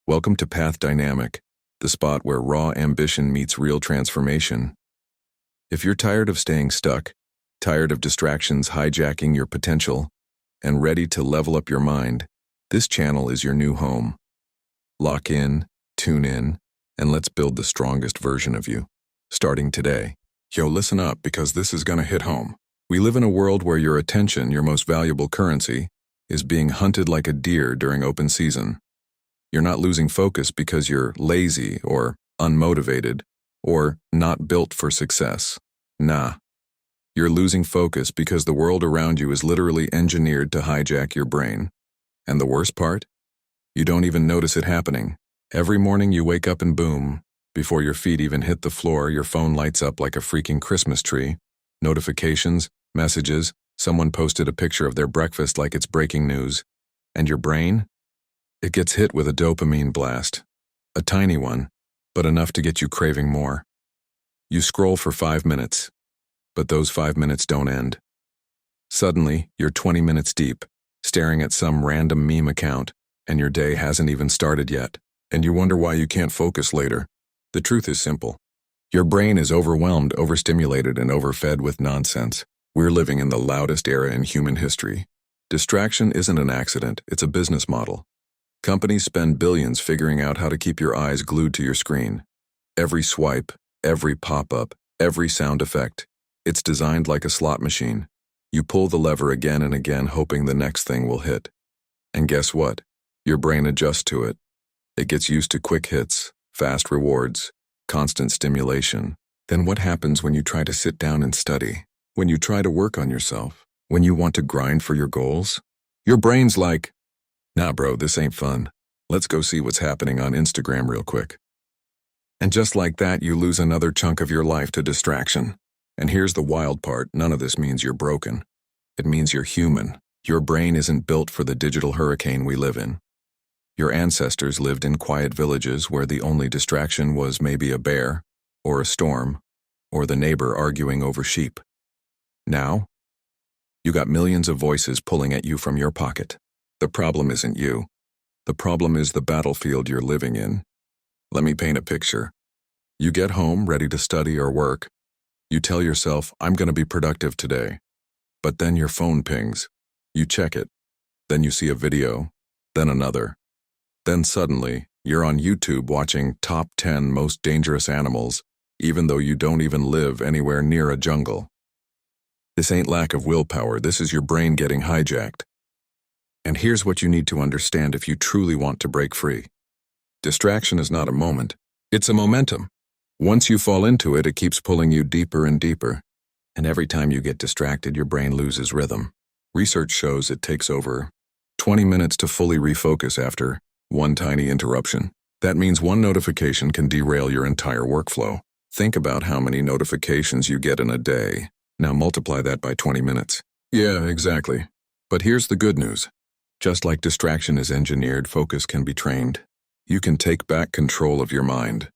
Welcome to Path Dynamic, the spot where raw ambition meets real transformation. If you're tired of staying stuck, tired of distractions hijacking your potential, and ready to level up your mind, this channel is your new home. Lock in, tune in, and let's build the strongest version of you, starting today. Yo, listen up, because this is gonna hit home. We live in a world where your attention, your most valuable currency, is being hunted like a deer during open season. You're not losing focus because you're lazy or unmotivated or not built for success. Nah. You're losing focus because the world around you is literally engineered to hijack your brain. And the worst part? You don't even notice it happening. Every morning you wake up and boom, before your feet even hit the floor, your phone lights up like a freaking Christmas tree. Notifications, messages, someone posted a picture of their breakfast like it's breaking news. And your brain? It gets hit with a dopamine blast. A tiny one, but enough to get you craving more. You scroll for 5 minutes, but those 5 minutes don't end. Suddenly, you're 20 minutes deep, staring at some random meme account, and your day hasn't even started yet, and you wonder why you can't focus later. The truth is simple. Your brain is overwhelmed, overstimulated, and overfed with nonsense. We're living in the loudest era in human history. Distraction isn't an accident, it's a business model. Companies spend billions figuring out how to keep your eyes glued to your screen. Every swipe, every pop-up, every sound effect. It's designed like a slot machine. You pull the lever again and again, hoping the next thing will hit. And guess what? Your brain adjusts to it. It gets used to quick hits, fast rewards, constant stimulation. Then what happens when you try to sit down and study? When you try to work on yourself? When you want to grind for your goals? Your brain's like, nah bro, this ain't fun. Let's go see what's happening on Instagram real quick. And just like that, you lose another chunk of your life to distraction. And here's the wild part, none of this means you're broken. It means you're human. Your brain isn't built for the digital hurricane we live in. Your ancestors lived in quiet villages where the only distraction was maybe a bear, or a storm, or the neighbor arguing over sheep. Now, you got millions of voices pulling at you from your pocket. The problem isn't you. The problem is the battlefield you're living in. Let me paint a picture. You get home ready to study or work. You tell yourself, I'm going to be productive today. But then your phone pings. You check it. Then you see a video. Then another. Then suddenly, you're on YouTube watching top 10 most dangerous animals, even though you don't even live anywhere near a jungle. This ain't lack of willpower, this is your brain getting hijacked. And here's what you need to understand if you truly want to break free. Distraction is not a moment, it's a momentum. Once you fall into it, it keeps pulling you deeper and deeper. And every time you get distracted, your brain loses rhythm. Research shows it takes over 20 minutes to fully refocus after one tiny interruption. That means one notification can derail your entire workflow. Think about how many notifications you get in a day. Now multiply that by 20 minutes. Yeah, exactly. But here's the good news. Just like distraction is engineered, focus can be trained. You can take back control of your mind.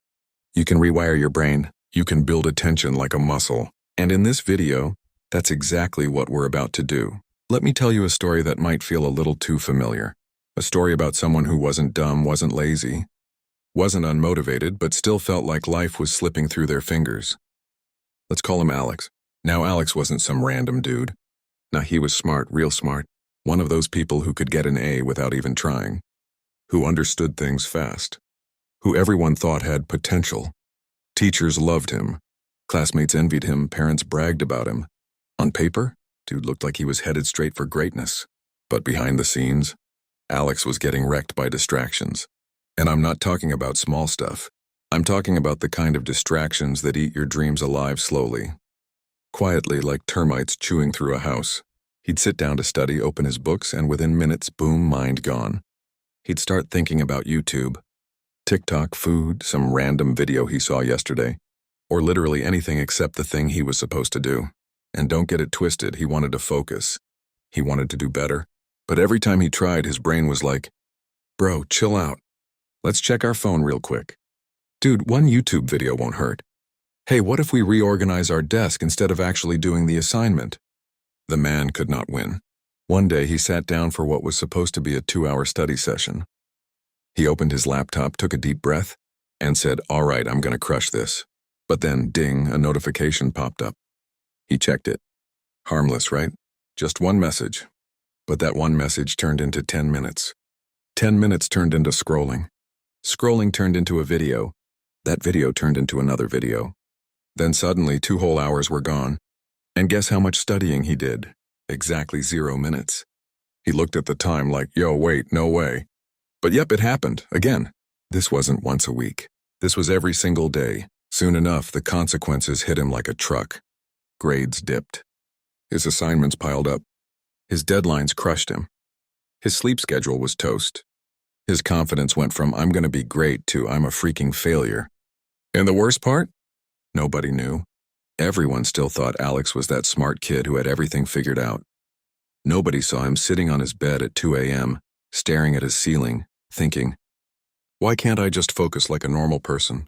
You can rewire your brain. You can build attention like a muscle. And in this video, that's exactly what we're about to do. Let me tell you a story that might feel a little too familiar. A story about someone who wasn't dumb, wasn't lazy, wasn't unmotivated, but still felt like life was slipping through their fingers. Let's call him Alex. Now, Alex wasn't some random dude. Now, he was smart, real smart. One of those people who could get an A without even trying. Who understood things fast. Who everyone thought had potential. Teachers loved him. Classmates envied him, parents bragged about him. On paper, dude looked like he was headed straight for greatness. But behind the scenes, Alex was getting wrecked by distractions. And I'm not talking about small stuff. I'm talking about the kind of distractions that eat your dreams alive slowly. Quietly, like termites chewing through a house. He'd sit down to study, open his books, and within minutes, boom, mind gone. He'd start thinking about YouTube, TikTok, food, some random video he saw yesterday, or literally anything except the thing he was supposed to do. And don't get it twisted, he wanted to focus. He wanted to do better. But every time he tried, his brain was like, bro, chill out. Let's check our phone real quick. Dude, one YouTube video won't hurt. Hey, what if we reorganize our desk instead of actually doing the assignment? The man could not win. One day he sat down for what was supposed to be a 2-hour study session. He opened his laptop, took a deep breath, and said, "All right, I'm going to crush this." But then, ding, a notification popped up. He checked it. Harmless, right? Just one message. But that one message turned into 10 minutes. 10 minutes turned into scrolling. Scrolling turned into a video. That video turned into another video. Then suddenly 2 whole hours were gone. And guess how much studying he did? Exactly 0 minutes. He looked at the time like, yo, wait, no way. But yep, it happened, again. This wasn't once a week. This was every single day. Soon enough, the consequences hit him like a truck. Grades dipped. His assignments piled up. His deadlines crushed him. His sleep schedule was toast. His confidence went from "I'm gonna be great" to "I'm a freaking failure." And the worst part? Nobody knew. Everyone still thought Alex was that smart kid who had everything figured out. Nobody saw him sitting on his bed at 2 a.m., staring at his ceiling, thinking, "Why can't I just focus like a normal person?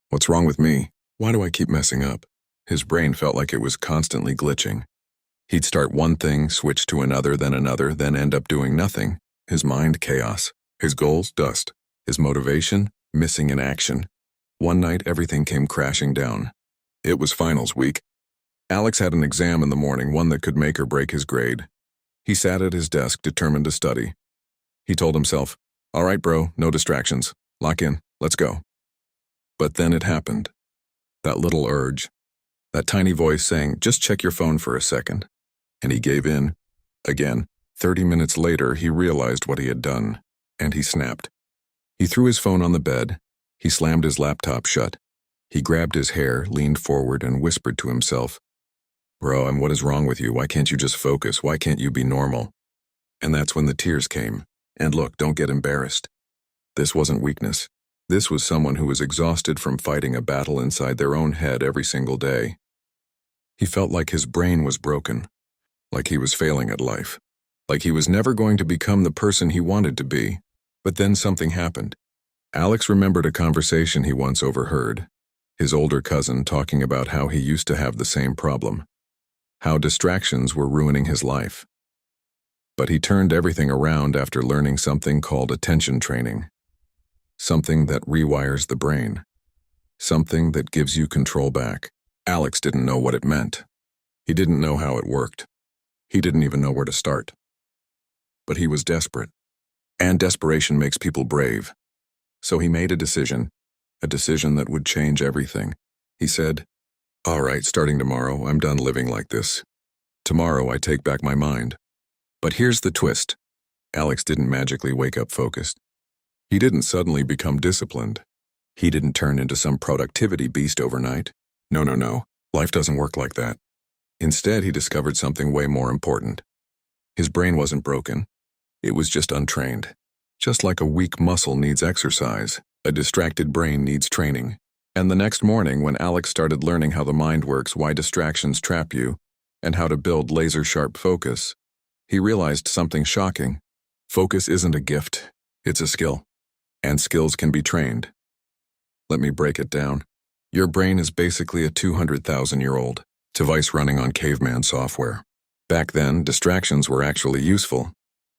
What's wrong with me? Why do I keep messing up?" His brain felt like it was constantly glitching. He'd start one thing, switch to another, then end up doing nothing. His mind, chaos. His goals, dust. His motivation, missing in action. One night, everything came crashing down. It was finals week. Alex had an exam in the morning, one that could make or break his grade. He sat at his desk, determined to study. He told himself, "All right, bro, no distractions. Lock in, let's go." But then it happened. That little urge. That tiny voice saying, "Just check your phone for a second." And he gave in. Again, 30 minutes later, he realized what he had done, and he snapped. He threw his phone on the bed. He slammed his laptop shut. He grabbed his hair, leaned forward, and whispered to himself, "Bro, and what is wrong with you? Why can't you just focus? Why can't you be normal?" And that's when the tears came. And look, don't get embarrassed. This wasn't weakness. This was someone who was exhausted from fighting a battle inside their own head every single day. He felt like his brain was broken, like he was failing at life, like he was never going to become the person he wanted to be. But then something happened. Alex remembered a conversation he once overheard, his older cousin talking about how he used to have the same problem, how distractions were ruining his life. But he turned everything around after learning something called attention training, something that rewires the brain, something that gives you control back. Alex didn't know what it meant. He didn't know how it worked. He didn't even know where to start. But he was desperate. And desperation makes people brave. So he made a decision that would change everything. He said, "All right, starting tomorrow, I'm done living like this. Tomorrow I take back my mind." But here's the twist. Alex didn't magically wake up focused. He didn't suddenly become disciplined. He didn't turn into some productivity beast overnight. No. Life doesn't work like that. Instead, he discovered something way more important. His brain wasn't broken. It was just untrained. Just like a weak muscle needs exercise, a distracted brain needs training. And the next morning, when Alex started learning how the mind works, why distractions trap you, and how to build laser-sharp focus, he realized something shocking. Focus isn't a gift, it's a skill. And skills can be trained. Let me break it down. Your brain is basically a 200,000-year-old device running on caveman software. Back then, distractions were actually useful.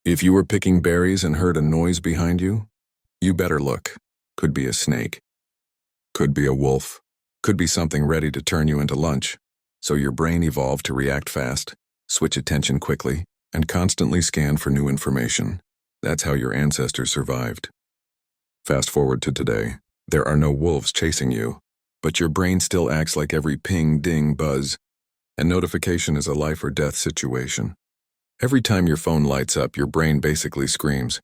If you were picking berries and heard a noise behind you, you better look. Could be a snake. Could be a wolf. Could be something ready to turn you into lunch. So your brain evolved to react fast, switch attention quickly, and constantly scan for new information. That's how your ancestors survived. Fast forward to today. There are no wolves chasing you, but your brain still acts like every ping, ding, buzz, and notification is a life or death situation. Every time your phone lights up, your brain basically screams,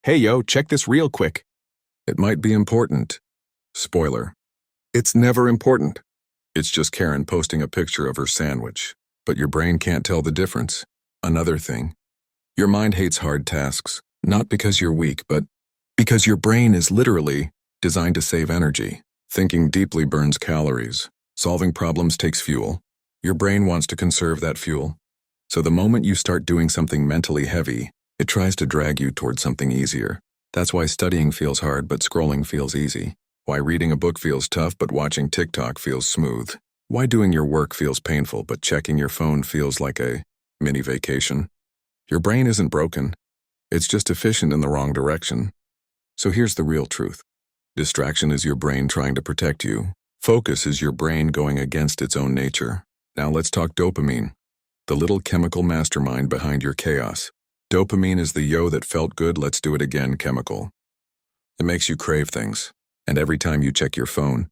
"Hey yo, check this real quick." It might be important. Spoiler. It's never important. It's just Karen posting a picture of her sandwich. But your brain can't tell the difference. Another thing. Your mind hates hard tasks, not because you're weak, but because your brain is literally designed to save energy. Thinking deeply burns calories. Solving problems takes fuel. Your brain wants to conserve that fuel. So the moment you start doing something mentally heavy, it tries to drag you towards something easier. That's why studying feels hard, but scrolling feels easy. Why reading a book feels tough, but watching TikTok feels smooth. Why doing your work feels painful, but checking your phone feels like a mini vacation. Your brain isn't broken. It's just efficient in the wrong direction. So here's the real truth. Distraction is your brain trying to protect you. Focus is your brain going against its own nature. Now let's talk dopamine, the little chemical mastermind behind your chaos. Dopamine is the yo that felt good, let's do it again chemical. It makes you crave things. And every time you check your phone,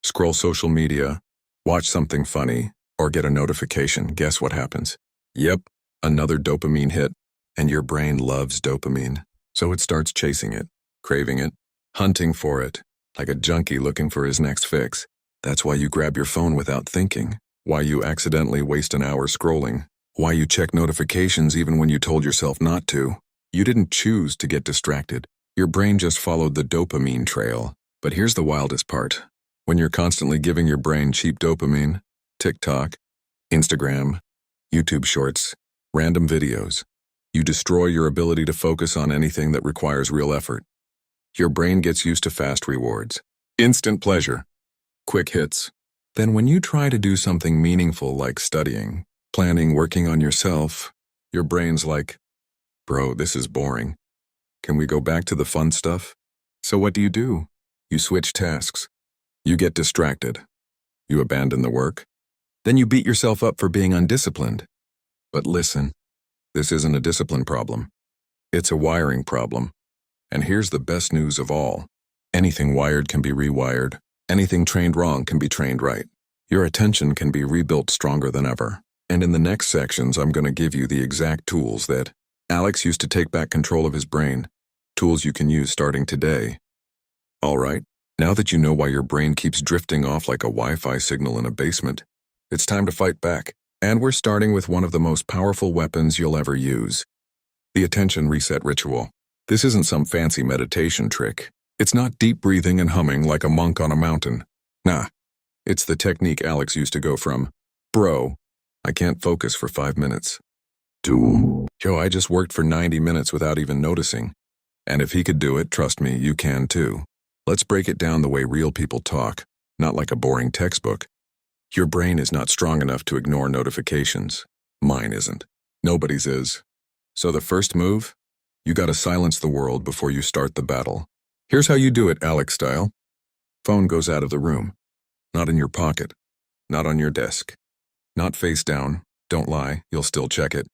scroll social media, watch something funny, or get a notification, guess what happens? Yep, another dopamine hit. And your brain loves dopamine. So it starts chasing it, craving it, hunting for it, like a junkie looking for his next fix. That's why you grab your phone without thinking, why you accidentally waste an hour scrolling, why you check notifications even when you told yourself not to. You didn't choose to get distracted. Your brain just followed the dopamine trail. But here's the wildest part. When you're constantly giving your brain cheap dopamine, TikTok, Instagram, YouTube Shorts, random videos, you destroy your ability to focus on anything that requires real effort. Your brain gets used to fast rewards, instant pleasure, quick hits. Then when you try to do something meaningful like studying, planning, working on yourself, your brain's like, bro, this is boring. Can we go back to the fun stuff? So what do? You switch tasks. You get distracted. You abandon the work. Then you beat yourself up for being undisciplined. But listen, this isn't a discipline problem. It's a wiring problem. And here's the best news of all. Anything wired can be rewired. Anything trained wrong can be trained right. Your attention can be rebuilt stronger than ever. And in the next sections, I'm going to give you the exact tools that Alex used to take back control of his brain. Tools you can use starting today. All right, now that you know why your brain keeps drifting off like a Wi-Fi signal in a basement, it's time to fight back. And we're starting with one of the most powerful weapons you'll ever use. The attention reset ritual. This isn't some fancy meditation trick. It's not deep breathing and humming like a monk on a mountain. Nah, it's the technique Alex used to go from, bro, I can't focus for 5 minutes, to, yo, I just worked for 90 minutes without even noticing. And if he could do it, trust me, you can too. Let's break it down the way real people talk, not like a boring textbook. Your brain is not strong enough to ignore notifications. Mine isn't. Nobody's is. So the first move? You gotta silence the world before you start the battle. Here's how you do it, Alex style. Phone goes out of the room. Not in your pocket. Not on your desk. Not face down. Don't lie, you'll still check it.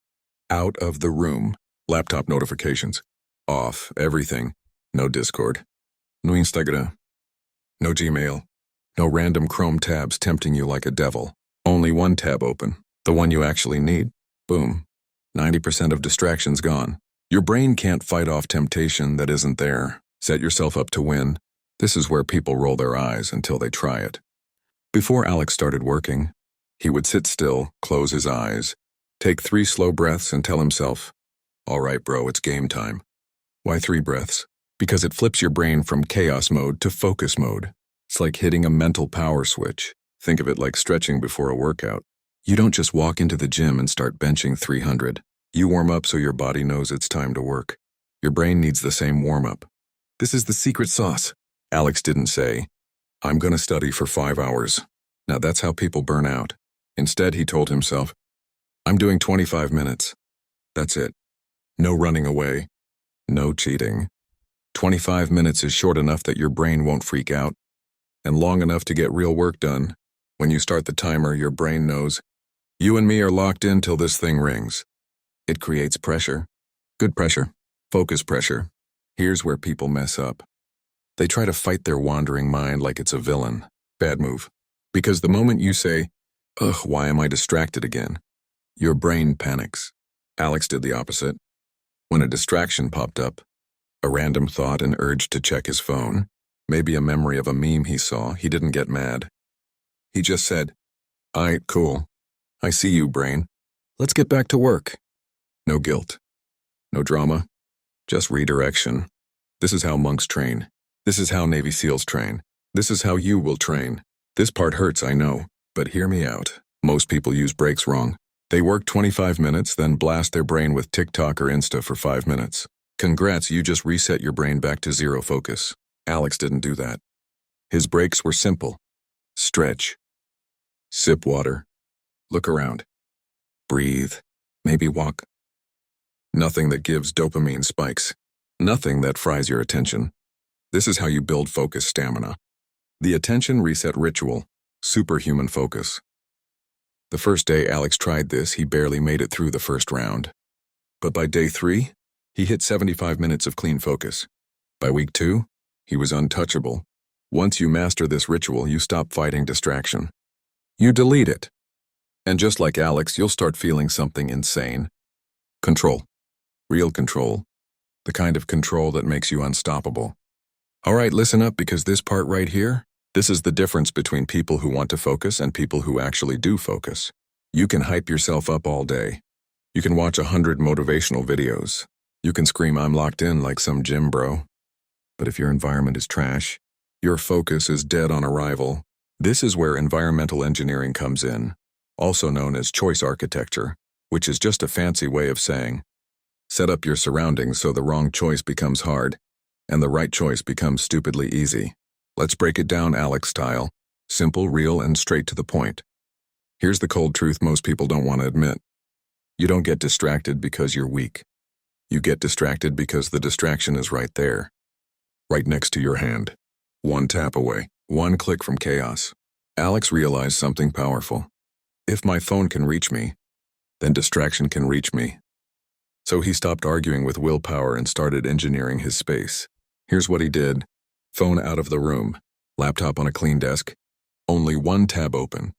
Out of the room. Laptop notifications. Off. Everything. No Discord. No Instagram. No Gmail. No random Chrome tabs tempting you like a devil. Only one tab open. The one you actually need. Boom. 90% of distractions gone. Your brain can't fight off temptation that isn't there. Set yourself up to win. This is where people roll their eyes until they try it. Before Alex started working, he would sit still, close his eyes, take 3 slow breaths and tell himself, all right, bro, it's game time. Why 3 breaths? Because it flips your brain from chaos mode to focus mode. It's like hitting a mental power switch. Think of it like stretching before a workout. You don't just walk into the gym and start benching 300. You warm up so your body knows it's time to work. Your brain needs the same warm-up. This is the secret sauce. Alex didn't say, I'm going to study for 5 hours. Now that's how people burn out. Instead, he told himself, I'm doing 25 minutes. That's it. No running away. No cheating. 25 minutes is short enough that your brain won't freak out, and long enough to get real work done. When you start the timer, your brain knows, you and me are locked in till this thing rings. It creates pressure. Good pressure. Focus pressure. Here's where people mess up. They try to fight their wandering mind like it's a villain. Bad move. Because the moment you say, ugh, why am I distracted again? Your brain panics. Alex did the opposite. When a distraction popped up, a random thought and urge to check his phone, maybe a memory of a meme he saw, he didn't get mad. He just said, aight, cool. I see you, brain. Let's get back to work. No guilt. No drama. Just redirection. This is how monks train. This is how Navy SEALs train. This is how you will train. This part hurts, I know, but hear me out. Most people use breaks wrong. They work 25 minutes, then blast their brain with TikTok or Insta for 5 minutes. Congrats, you just reset your brain back to zero focus. Alex didn't do that. His breaks were simple. Stretch. Sip water. Look around. Breathe. Maybe walk. Nothing that gives dopamine spikes. Nothing that fries your attention. This is how you build focus stamina. The attention reset ritual, superhuman focus. The first day Alex tried this, he barely made it through the first round. But by day 3, he hit 75 minutes of clean focus. By week 2, he was untouchable. Once you master this ritual, you stop fighting distraction. You delete it. And just like Alex, you'll start feeling something insane. Control. Real control. The kind of control that makes you unstoppable. All right, listen up, because this part right here, this is the difference between people who want to focus and people who actually do focus. You can hype yourself up all day. You can watch 100 motivational videos. You can scream, "I'm locked in," like some gym bro. But if your environment is trash, your focus is dead on arrival. This is where environmental engineering comes in, also known as choice architecture, which is just a fancy way of saying, set up your surroundings so the wrong choice becomes hard, and the right choice becomes stupidly easy. Let's break it down Alex style. Simple, real, and straight to the point. Here's the cold truth most people don't want to admit. You don't get distracted because you're weak. You get distracted because the distraction is right there. Right next to your hand. One tap away. One click from chaos. Alex realized something powerful. If my phone can reach me, then distraction can reach me. So he stopped arguing with willpower and started engineering his space. Here's what he did. Phone out of the room. Laptop on a clean desk. Only one tab open.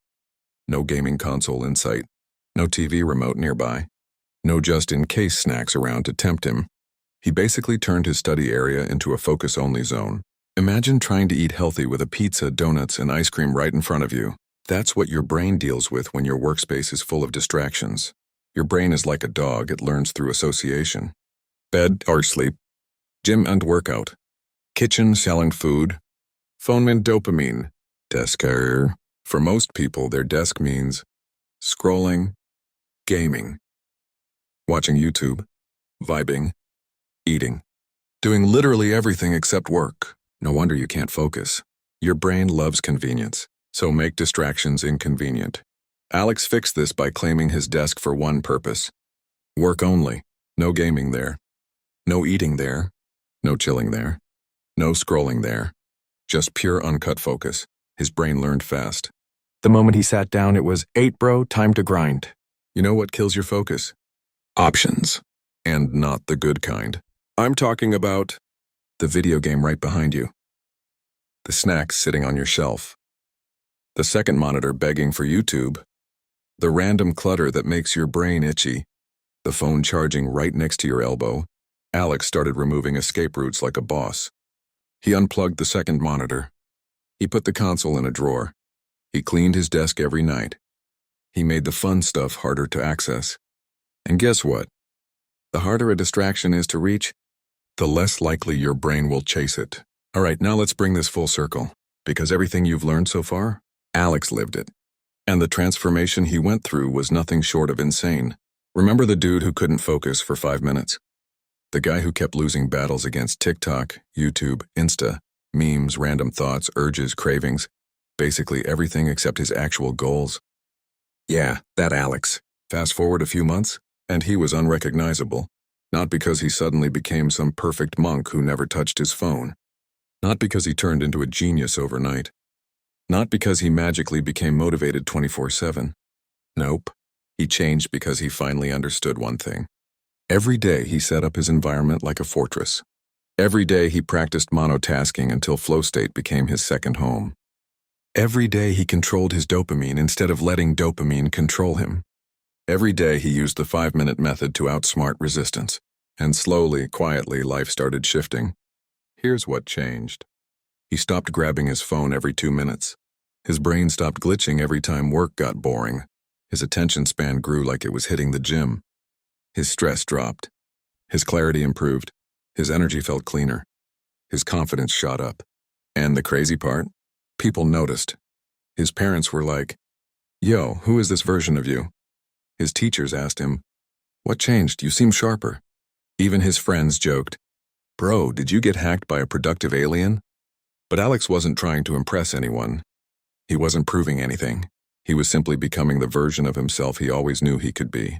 No gaming console in sight. No TV remote nearby. No just-in-case snacks around to tempt him. He basically turned his study area into a focus-only zone. Imagine trying to eat healthy with a pizza, donuts, and ice cream right in front of you. That's what your brain deals with when your workspace is full of distractions. Your brain is like a dog, it learns through association. Bed or sleep. Gym and workout. Kitchen selling food. Phone meant dopamine. Desk error. For most people, their desk means scrolling, gaming, watching YouTube, vibing, eating, doing literally everything except work. No wonder you can't focus. Your brain loves convenience, so make distractions inconvenient. Alex fixed this by claiming his desk for one purpose. Work only. No gaming there. No eating there. No chilling there. No scrolling there. Just pure uncut focus. His brain learned fast. The moment he sat down, it was, 8 bro, time to grind. You know what kills your focus? Options. And not the good kind. I'm talking about the video game right behind you. The snacks sitting on your shelf. The second monitor begging for YouTube. The random clutter that makes your brain itchy. The phone charging right next to your elbow. Alex started removing escape routes like a boss. He unplugged the second monitor. He put the console in a drawer. He cleaned his desk every night. He made the fun stuff harder to access. And guess what? The harder a distraction is to reach, the less likely your brain will chase it. All right, now let's bring this full circle. Because everything you've learned so far, Alex lived it. And the transformation he went through was nothing short of insane. Remember the dude who couldn't focus for 5 minutes? The guy who kept losing battles against TikTok, YouTube, Insta, memes, random thoughts, urges, cravings, basically everything except his actual goals. Yeah, that Alex. Fast forward a few months, and he was unrecognizable. Not because he suddenly became some perfect monk who never touched his phone. Not because he turned into a genius overnight. Not because he magically became motivated 24/7. Nope. He changed because he finally understood one thing. Every day he set up his environment like a fortress. Every day he practiced monotasking until flow state became his second home. Every day he controlled his dopamine instead of letting dopamine control him. Every day he used the 5-minute method to outsmart resistance. And slowly, quietly, life started shifting. Here's what changed. He stopped grabbing his phone every 2 minutes. His brain stopped glitching every time work got boring. His attention span grew like it was hitting the gym. His stress dropped. His clarity improved. His energy felt cleaner. His confidence shot up. And the crazy part? People noticed. His parents were like, "Yo, who is this version of you?" His teachers asked him, "What changed? You seem sharper." Even his friends joked, "Bro, did you get hacked by a productive alien?" But Alex wasn't trying to impress anyone. He wasn't proving anything. He was simply becoming the version of himself he always knew he could be.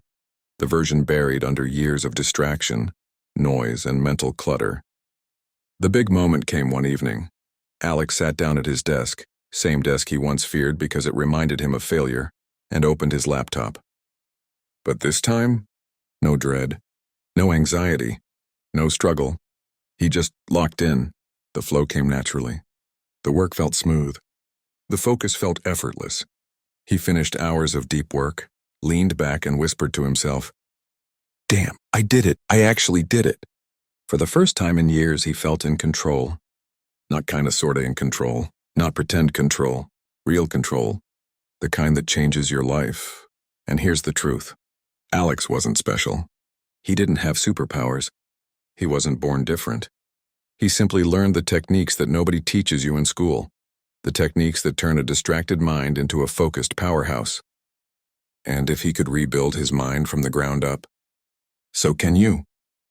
The version buried under years of distraction, noise, and mental clutter. The big moment came one evening. Alex sat down at his desk, same desk he once feared because it reminded him of failure, and opened his laptop. But this time, no dread, no anxiety, no struggle. He just locked in. The flow came naturally. The work felt smooth. The focus felt effortless. He finished hours of deep work, leaned back and whispered to himself, "Damn, I did it. I actually did it." For the first time in years, he felt in control. Not kinda sorta in control, not pretend control, real control, the kind that changes your life. And here's the truth. Alex wasn't special. He didn't have superpowers. He wasn't born different. He simply learned the techniques that nobody teaches you in school, the techniques that turn a distracted mind into a focused powerhouse. And if he could rebuild his mind from the ground up, so can you.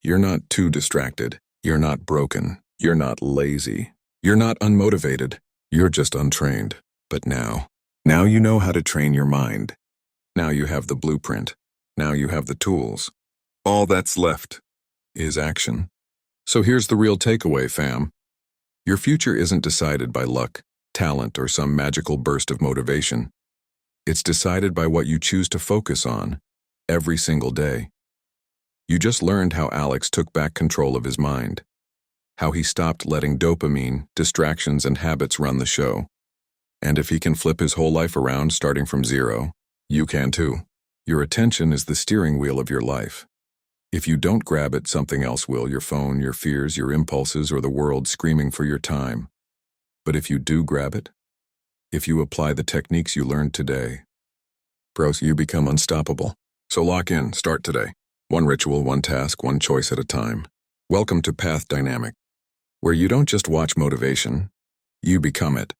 You're not too distracted. You're not broken. You're not lazy. You're not unmotivated. You're just untrained. But now you know how to train your mind. Now you have the blueprint. Now you have the tools. All that's left is action. So here's the real takeaway, fam. Your future isn't decided by luck, talent, or some magical burst of motivation. It's decided by what you choose to focus on every single day. You just learned how Alex took back control of his mind, how he stopped letting dopamine, distractions, and habits run the show. And if he can flip his whole life around starting from zero, you can too. Your attention is the steering wheel of your life. If you don't grab it, something else will, your phone, your fears, your impulses, or the world screaming for your time. But if you do grab it, if you apply the techniques you learned today, bros, you become unstoppable. So lock in, start today. One ritual, one task, one choice at a time. Welcome to Path Dynamic, where you don't just watch motivation, you become it.